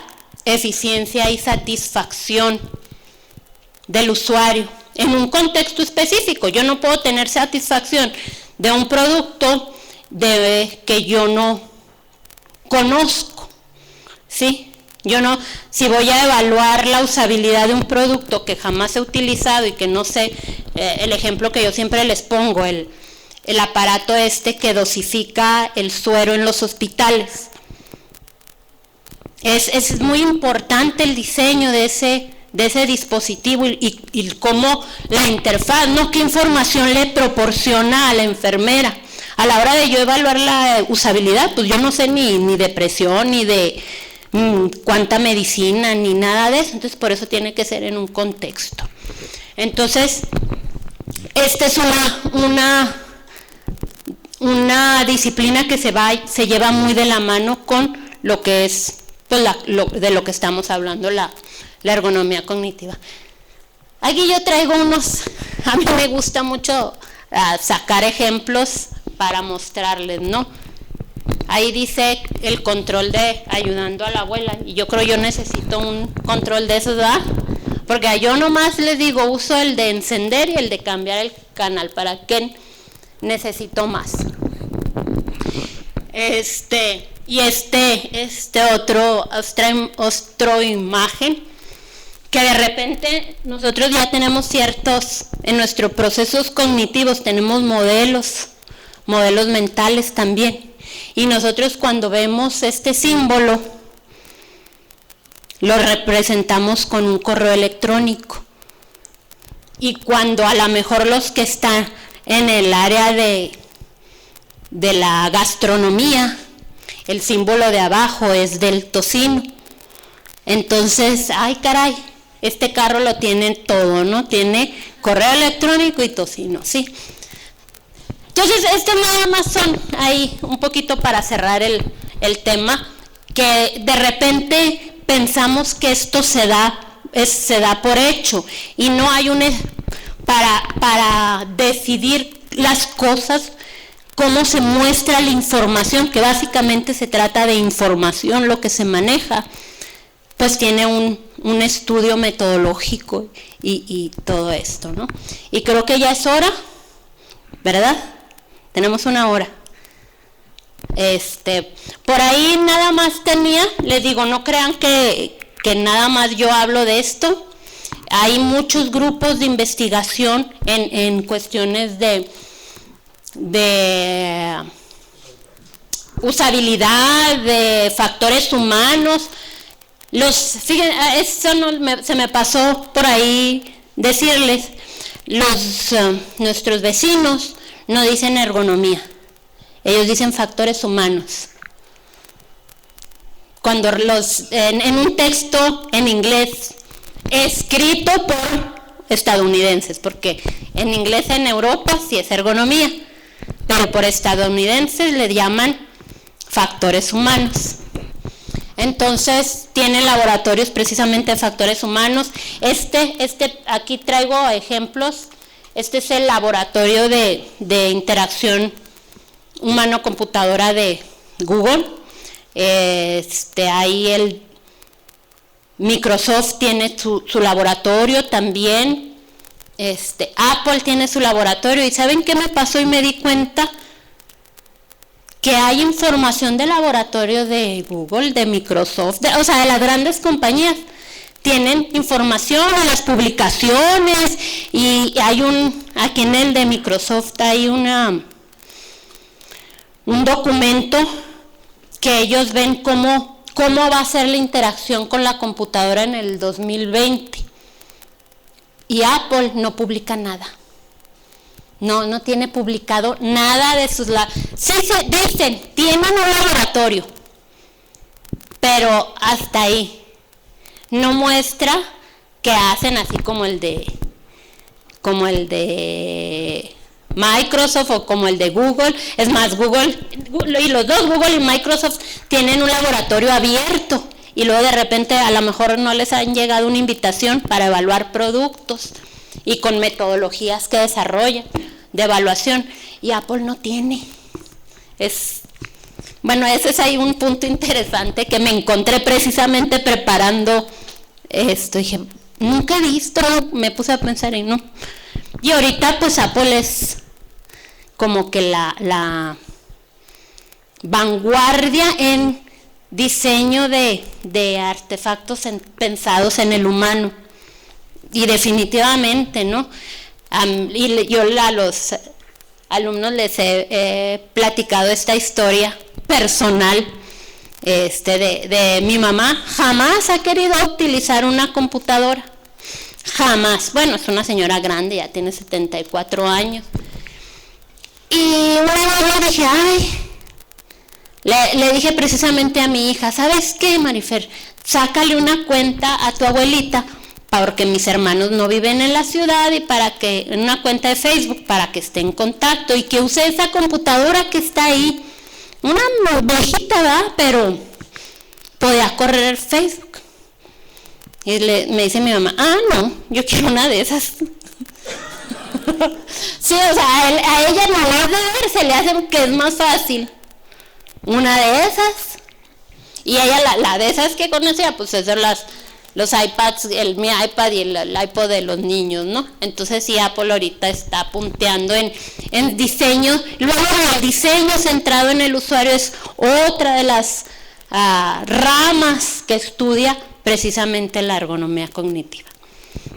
eficiencia y satisfacción del usuario en un contexto específico. Yo no puedo tener satisfacción de un producto que yo no conozco, ¿sí? Si voy a evaluar la usabilidad de un producto que jamás he utilizado y que no sé, el ejemplo que yo siempre les pongo, el aparato que dosifica el suero en los hospitales. Es muy importante el diseño de ese dispositivo y cómo la interfaz, ¿no? ¿Qué información le proporciona a la enfermera? A la hora de yo evaluar la usabilidad, pues yo no sé ni de presión, ni de cuánta medicina, ni nada de eso. Entonces, por eso tiene que ser en un contexto. Entonces, esta es una disciplina que se lleva muy de la mano con lo que es, pues, de lo que estamos hablando, la ergonomía cognitiva. Aquí yo traigo a mí me gusta mucho sacar ejemplos para mostrarles, ¿no? Ahí dice el control de ayudando a la abuela, y yo necesito un control de esos, ¿verdad? Porque yo nomás les digo, uso el de encender y el de cambiar el canal. ¿Para qué necesito más? Otra imagen, que de repente nosotros ya tenemos en nuestros procesos cognitivos tenemos modelos mentales también, y nosotros cuando vemos este símbolo lo representamos con un correo electrónico, y cuando a lo mejor los que están en el área de la gastronomía, el símbolo de abajo es del tocino. Entonces, ay caray, este carro lo tiene todo, ¿no? Tiene correo electrónico y tocino, ¿sí? Entonces, nada más son ahí un poquito para cerrar el tema, que de repente pensamos que esto se da por hecho, y no hay para decidir las cosas, cómo se muestra la información, que básicamente se trata de información lo que se maneja, pues tiene un estudio metodológico y todo esto, ¿no? Y creo que ya es hora, ¿verdad? Tenemos una hora. Por ahí nada más les digo, no crean que nada más yo hablo de esto. Hay muchos grupos de investigación en cuestiones de usabilidad, de factores humanos. Fíjense, eso se me pasó por ahí decirles, nuestros vecinos no dicen ergonomía, ellos dicen factores humanos. Cuando en un texto en inglés escrito por estadounidenses, porque en inglés en Europa sí es ergonomía, pero por estadounidenses le llaman factores humanos. Entonces tienen laboratorios precisamente de factores humanos. Aquí traigo ejemplos. Este es el laboratorio de interacción humano-computadora de Google. Ahí el Microsoft tiene su laboratorio también. Apple tiene su laboratorio. ¿Y saben qué me pasó y me di cuenta? Que hay información de laboratorio de Google, de Microsoft, o sea, de las grandes compañías. Tienen información en las publicaciones y hay aquí en el de Microsoft hay un documento que ellos ven cómo va a ser la interacción con la computadora en el 2020. Y Apple no publica nada. No tiene publicado nada de sus... Sí, dicen, tienen un laboratorio, pero hasta ahí. No muestra que hacen así como el de Microsoft o como el de Google. Es más, Google y los dos, Google y Microsoft, tienen un laboratorio abierto y luego de repente a lo mejor no les han llegado una invitación para evaluar productos y con metodologías que desarrollan de evaluación, y Apple no tiene. Bueno, ese es ahí un punto interesante que me encontré precisamente preparando esto. Dije, nunca he visto, me puse a pensar y no. Y ahorita pues Apple es como que la vanguardia en diseño de artefactos pensados en el humano. Y definitivamente, ¿no? Y yo a los alumnos les he platicado esta historia personal de mi mamá. Jamás ha querido utilizar una computadora, jamás. Bueno, es una señora grande, ya tiene 74 años. Y una vez le dije, le dije precisamente a mi hija, ¿sabes qué, Marifer? Sácale una cuenta a tu abuelita, porque mis hermanos no viven en la ciudad, y en una cuenta de Facebook, para que esté en contacto y que use esa computadora que está ahí, una viejita, ¿verdad? Pero podía correr Facebook. Y me dice mi mamá, no, yo quiero una de esas. Sí, o sea, a ella nada de ver se le hace que es más fácil una de esas, y ella la de esas que conocía pues es de los iPads, mi iPad y el iPod de los niños, ¿no? Entonces sí, Apple ahorita está punteando en diseño. Luego el diseño centrado en el usuario es otra de las ramas que estudia precisamente la ergonomía cognitiva.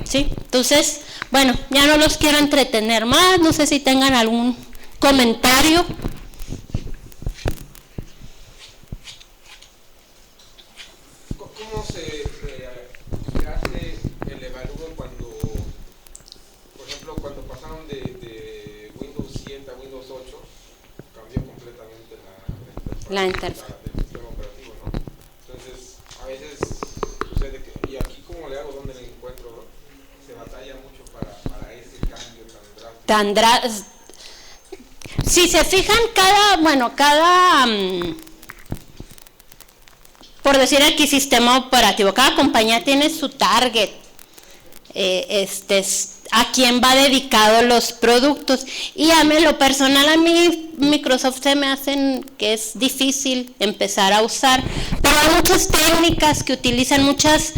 ¿Sí? Entonces, bueno, ya no los quiero entretener más, no sé si tengan algún comentario. ¿Cómo se hace el evalúo cuando, por ejemplo, cuando pasaron de Windows 7 a Windows 8, cambió completamente la interfaz del sistema operativo, ¿no? Entonces, a veces sucede que, ¿y aquí cómo le hago? ¿Dónde le encuentro? Se batalla mucho para ese cambio tan drástico. Si se fijan, por decir aquí, sistema operativo, cada compañía tiene su target, a quién va dedicado los productos, y lo personal a mí Microsoft se me hacen que es difícil empezar a usar, pero hay muchas técnicas que utilizan, muchas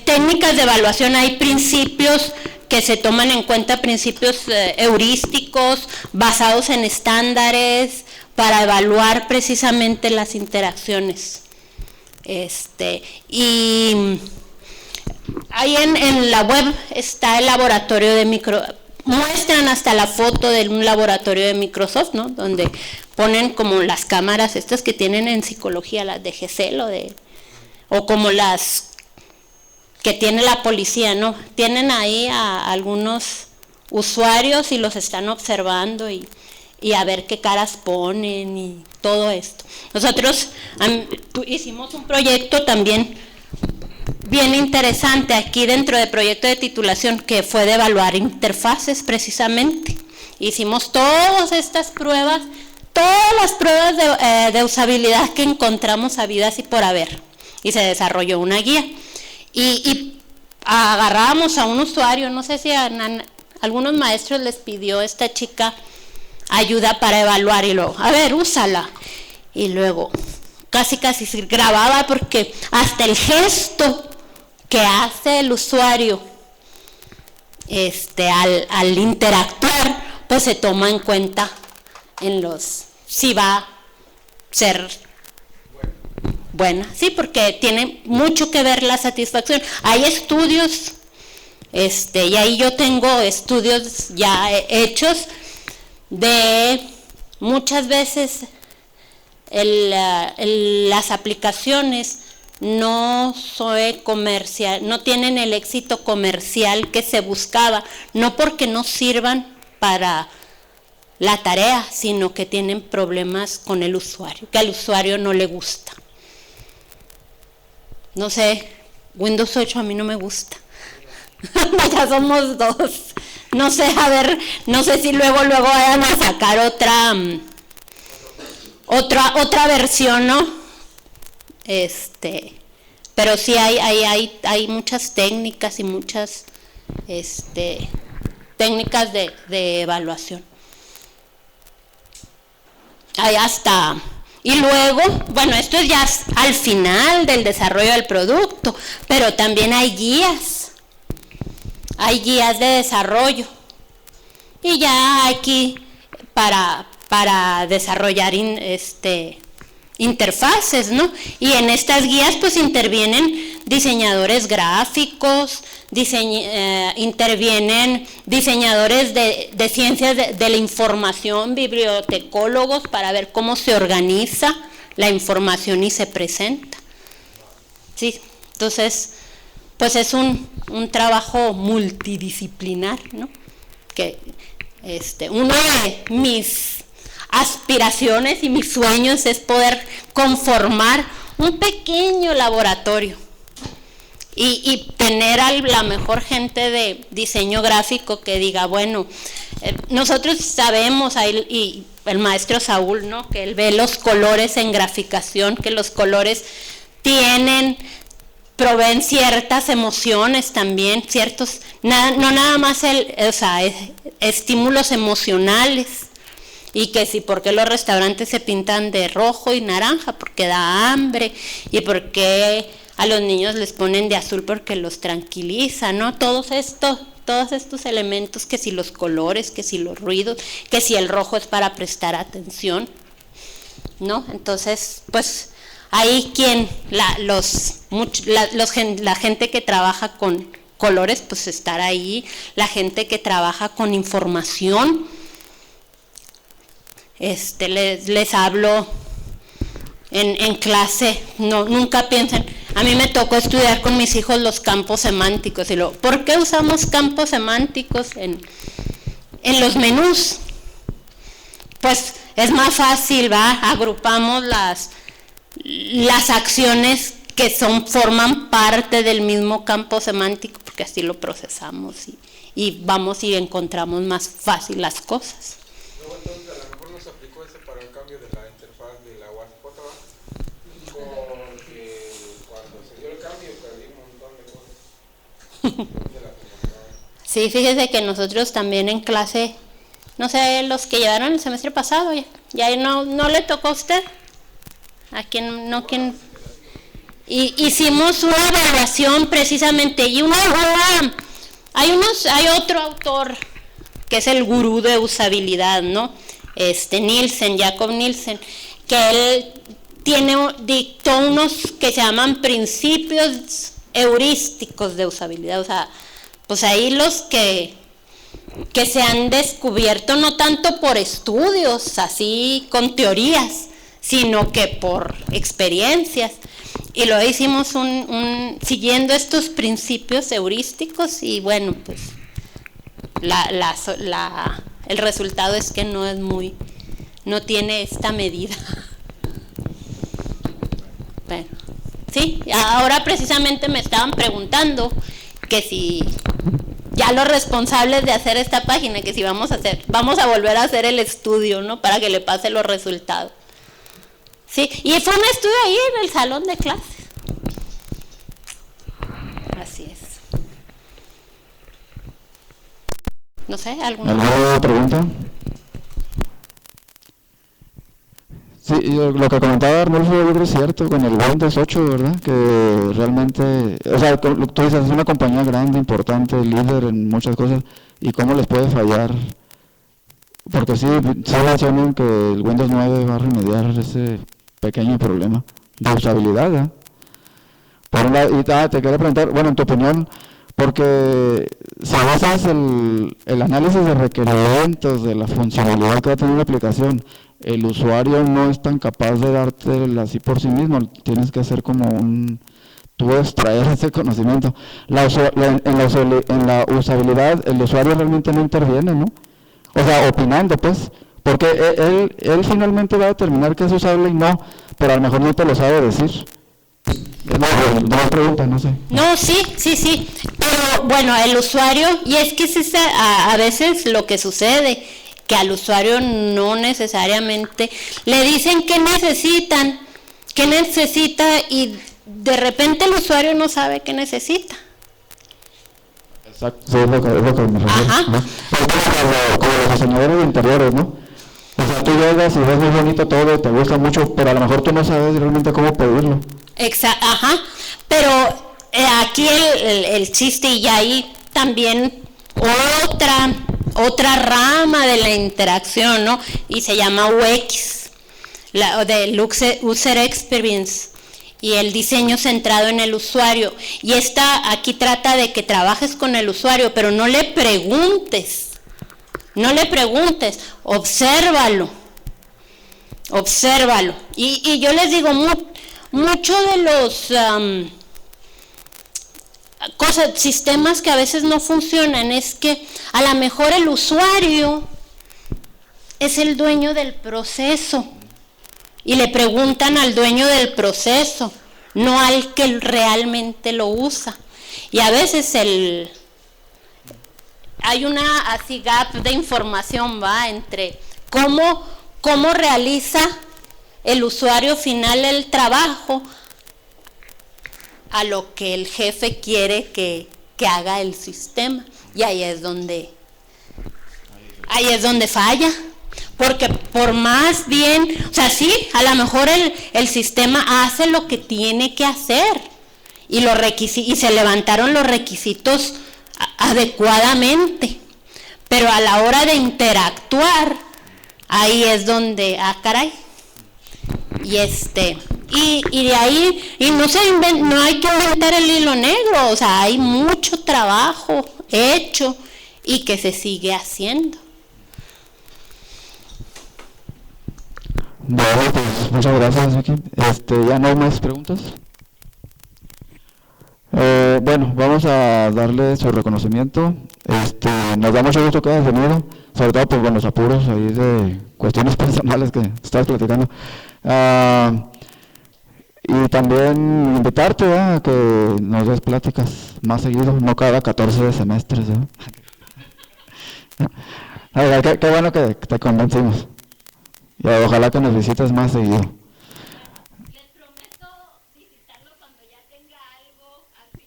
técnicas de evaluación. Hay principios que se toman en cuenta, principios heurísticos basados en estándares para evaluar precisamente las interacciones Y ahí en la web está el laboratorio de muestran hasta la foto de un laboratorio de Microsoft, ¿no? Donde ponen como las cámaras estas que tienen en psicología, las de Gesell o como las que tiene la policía, ¿no? Tienen ahí a algunos usuarios y los están observando y a ver qué caras ponen y todo esto. Nosotros hicimos un proyecto también bien interesante aquí dentro del proyecto de titulación, que fue de evaluar interfaces precisamente. Hicimos todas estas pruebas, todas las pruebas de usabilidad que encontramos habidas y por haber, y se desarrolló una guía. Y agarrábamos a un usuario, no sé si a algunos maestros les pidió esta chica ayuda para evaluar, y luego, a ver, úsala, y luego casi se grababa, porque hasta el gesto que hace el usuario al interactuar, pues se toma en cuenta si va a ser buena, sí, porque tiene mucho que ver la satisfacción. Hay estudios, y ahí yo tengo estudios ya hechos de muchas veces las aplicaciones no tienen el éxito comercial que se buscaba, no porque no sirvan para la tarea, sino que tienen problemas con el usuario, que al usuario no le gusta. No sé, Windows 8 a mí no me gusta. Ya somos dos. No sé, a ver, no sé si luego vayan a sacar otra versión, ¿no? Pero sí hay muchas técnicas y muchas técnicas de evaluación. Hay hasta, y luego, bueno, esto es ya al final del desarrollo del producto, pero también hay guías de desarrollo, y ya aquí para desarrollar interfaces, ¿no? Y en estas guías pues intervienen diseñadores gráficos, intervienen diseñadores de ciencias de la información, bibliotecólogos, para ver cómo se organiza la información y se presenta. Sí, entonces pues es un trabajo multidisciplinar, ¿no? Que uno de mis aspiraciones y mis sueños es poder conformar un pequeño laboratorio y tener a la mejor gente de diseño gráfico que diga, bueno, nosotros sabemos, y el maestro Saúl, ¿no? Que él ve los colores en graficación, que los colores proveen ciertas emociones también, no nada más estímulos emocionales, y que si por qué los restaurantes se pintan de rojo y naranja, porque da hambre, y por qué a los niños les ponen de azul porque los tranquiliza, ¿no? Todos estos elementos, que si los colores, que si los ruidos, que si el rojo es para prestar atención, ¿no? Entonces, pues ahí la gente que trabaja con colores, pues estar ahí, la gente que trabaja con información, les hablo en clase, nunca piensen, a mí me tocó estudiar con mis hijos los campos semánticos, y ¿por qué usamos campos semánticos en los menús? Pues es más fácil, agrupamos las acciones que forman parte del mismo campo semántico, porque así lo procesamos y vamos y encontramos más fácil las cosas. Luego entonces a lo mejor nos aplicó ese para el cambio de la interfaz de la UASJ, porque cuando se dio el cambio perdí un montón de cosas. Sí, fíjese que nosotros también en clase, no sé, los que llevaron el semestre pasado, ya no le tocó a usted. A quien hicimos una evaluación precisamente, y hay otro autor que es el gurú de usabilidad, ¿no? Jacob Nielsen, que él dictó unos que se llaman principios heurísticos de usabilidad, o sea, pues ahí los que se han descubierto no tanto por estudios así con teorías, sino que por experiencias. Y lo hicimos siguiendo estos principios heurísticos y bueno, pues el resultado es que no tiene esta medida. Bueno, sí, ahora precisamente me estaban preguntando que si ya los responsables de hacer esta página, que si vamos a volver a hacer el estudio, ¿no? Para que le pase los resultados. Sí, y fue un estudio ahí en el salón de clases. Así es. No sé, ¿alguna pregunta? Sí, lo que comentaba Arnulfo yo creo es cierto, con el Windows 8, ¿verdad? Que realmente, o sea, tú dices, es una compañía grande, importante, líder en muchas cosas, y cómo les puede fallar. Porque sí mencionan que el Windows 9 va a remediar ese pequeño problema de usabilidad, ¿verdad? Por un lado, y te quería preguntar, bueno, en tu opinión, porque si basas el análisis de requerimientos de la funcionalidad que va a tener la aplicación, el usuario no es tan capaz de dártela así por sí mismo, tienes que hacer como tú extraer ese conocimiento. En la usabilidad el usuario realmente no interviene, ¿no? O sea, opinando pues, porque él finalmente va a determinar qué es usable y no, pero a lo mejor no te lo sabe decir. No pregunta, no sé. No, sí, pero bueno, el usuario, y es que es a veces lo que sucede, que al usuario no necesariamente le dicen qué necesita y de repente el usuario no sabe qué necesita. Exacto, sí, es lo que me refiero, ¿no? Como los diseñadores de interiores, ¿no? O sea, tú llegas y ves muy bonito todo, te gusta mucho, pero a lo mejor tú no sabes realmente cómo pedirlo. Exacto, pero aquí el chiste, y ahí también otra rama de la interacción, ¿no? Y se llama UX, de User Experience, y el diseño centrado en el usuario. Y aquí trata de que trabajes con el usuario, pero no le preguntes, obsérvalo. Y yo les digo, mucho de los sistemas que a veces no funcionan es que a lo mejor el usuario es el dueño del proceso y le preguntan al dueño del proceso, no al que realmente lo usa. Y a veces hay una así gap de información, ¿va? Entre cómo realiza el usuario final el trabajo a lo que el jefe quiere que haga el sistema, y ahí es donde falla, porque por más bien, o sea, sí, a lo mejor el sistema hace lo que tiene que hacer y se levantaron los requisitos adecuadamente, pero a la hora de interactuar, ahí es donde, caray. Y de ahí, no hay que inventar el hilo negro, o sea, hay mucho trabajo hecho y que se sigue haciendo. Bueno, pues muchas gracias, Vicky. ¿Ya no hay más preguntas? Bueno, vamos a darle su reconocimiento. Nos da mucho gusto que hayas venido, sobre todo por los apuros ahí de cuestiones personales que estabas platicando. Y también invitarte a que nos des pláticas más seguido, no cada 14 semestres. La verdad, qué bueno que te convencimos. Y ojalá que nos visites más seguido. Les prometo visitarlo cuando ya tenga algo, así,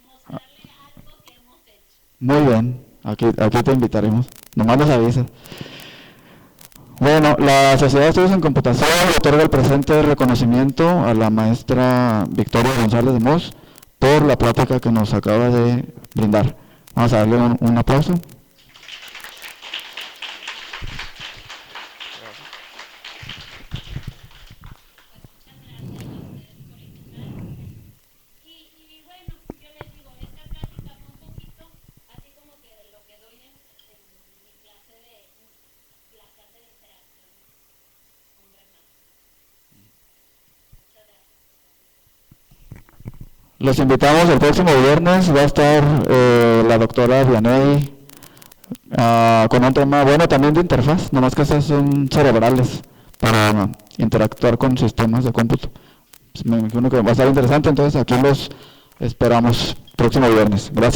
mostrarle algo que hemos hecho. Muy bien, aquí te invitaremos. Nomás nos avisas. Bueno, la Sociedad de Estudios en Computación otorga el presente reconocimiento a la maestra Victoria González de Mos por la plática que nos acaba de brindar. Vamos a darle un aplauso. Los invitamos el próximo viernes, va a estar la doctora Vianey con un tema, bueno, también de interfaz, nomás que esas son cerebrales para interactuar con sistemas de cómputo. Me imagino que va a estar interesante, entonces aquí los esperamos próximo viernes. Gracias.